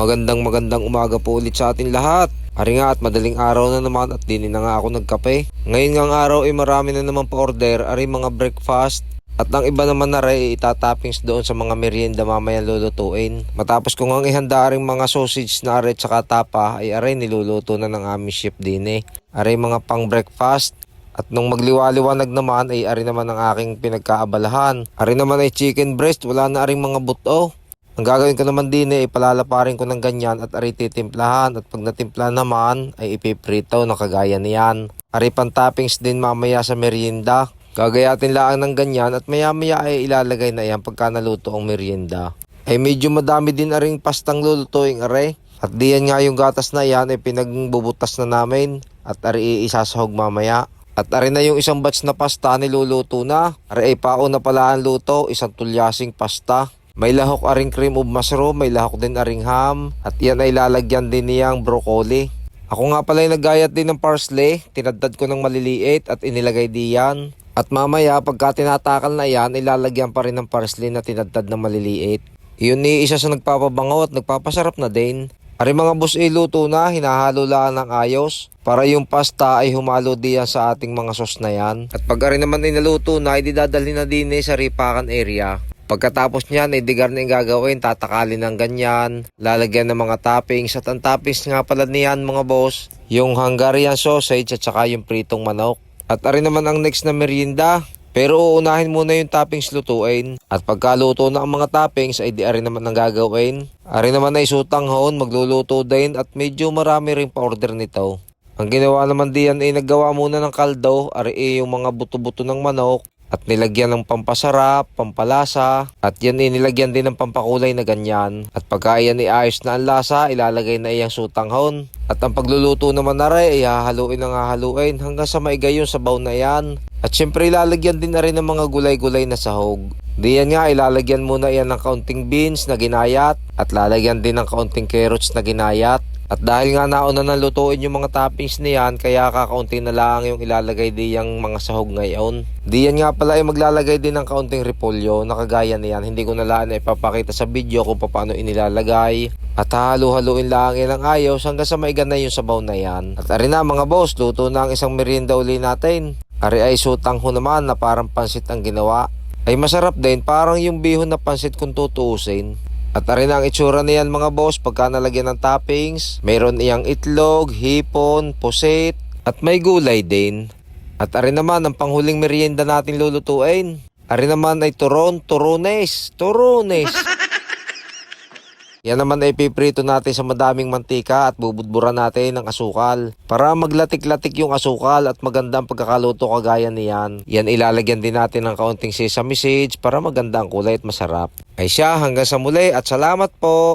Magandang umaga po ulit sa atin lahat. Ari nga at madaling araw na naman at din na nga ako nagkape. Ngayon ngang araw ay marami na naman pa-order, ari mga breakfast. At ang iba naman na rin itatappings doon sa mga merienda mamaya lulutuin. Matapos ko ngang ihanda aring mga sausage na ari tsaka tapa ay ari niluluto na ng aming chef din eh. Ari mga pang breakfast. At nung magliwaliwanag naman ay ari naman ang aking pinagkaabalahan. Ari naman ay chicken breast, wala na aring mga buto. Ang gagawin ko naman din ay palalaparin ko ng ganyan at ari titimplahan at pag natimpla naman ay ipiprito na kagaya niyan. Ari pan toppings din mamaya sa merienda. Gagayatin lang ng ganyan at maya ay ilalagay na yan pagka naluto ang merienda. Ay medyo madami din aring pastang lulutuing are. At diyan nga yung gatas na yan ay pinagbubutas na namin at ari isasahog mamaya. At ari na yung isang batch na pasta niluluto na. Ari ay pauna pala ang luto, isang tulyasing pasta. May lahok aring cream of mushroom, may lahok din aring ham, at yan ay lalagyan din niyang broccoli. Ako nga pala ay naggayat din ng parsley, tinadtad ko ng maliliit at inilagay diyan. At mamaya pagka tinatakal na yan, ilalagyan pa rin ng parsley na tinadtad ng maliliit. Iyon ni isa sa nagpapabangaw at nagpapasarap na din. Ari mga boss iluto na, hinahalo lang ng ayos para yung pasta ay humalo diyan sa ating mga sauce na yan. At pag ari naman ay naluto na, ididadalhin na din sa ripakan area. Pagkatapos niyan, ay digar na yung gagawin, tatakalin ng ganyan, lalagyan ng mga toppings. At ang toppings nga pala niyan mga boss, yung Hungarian sausage at saka yung pritong manok. At ari naman ang next na merienda. Pero uunahin muna yung toppings lutuin. At pagkaluto na ang mga toppings, ay di ari naman ang gagawin. Ari naman ay sutanghon, magluluto din at medyo marami rin pa-order nito. Ang ginawa naman diyan ay naggawa muna ng kaldo, ari yung mga buto-buto ng manok. At nilagyan ng pampasarap, pampalasa, at yan nilagyan din ng pampakulay na ganyan. At pagka yan ayos na ang lasa, ilalagay na iyang sutanghon. At ang pagluluto naman na rin, ay hahaluin na hahaluin hanggang sa maigay yung sabaw na yan. At syempre ilalagyan din na rin ng mga gulay-gulay na sahog. Diyan nga ilalagyan muna yan ng kaunting beans na ginayat at lalagyan din ng kaunting carrots na ginayat. At dahil nga nauna na lutuin yung mga toppings niyan, kaya kakaunti na lang yung ilalagay diyang mga sahog ngayon. Diyan nga pala ay maglalagay din ng kaunting repolyo na kagaya niyan. Hindi ko na lang ipapakita sa video kung paano inilalagay. At halu-haluin lang yan ng ayos hanggang sa maigan na yung sabaw na yan. At ari na mga boss, luto na ang isang merienda uli natin. Ari ay sutangho naman na parang pansit ang ginawa. Ay masarap din, parang yung bihon na pansit kung tutuusin. At ari na ang itsura niyan mga boss pagka nalagyan ng toppings. Mayroon iyang itlog, hipon, pusit at may gulay din. At ari naman ang panghuling merienda natin lulutuin. Ari naman ay turones. Yan naman ay piprito natin sa madaming mantika at bubudburan natin ng asukal. Para maglatik-latik yung asukal at magandang pagkakaluto kagaya niyan. Yan ilalagyan din natin ng kaunting sesame seeds para maganda ang kulay at masarap. Ay siya, hanggang sa muli at salamat po!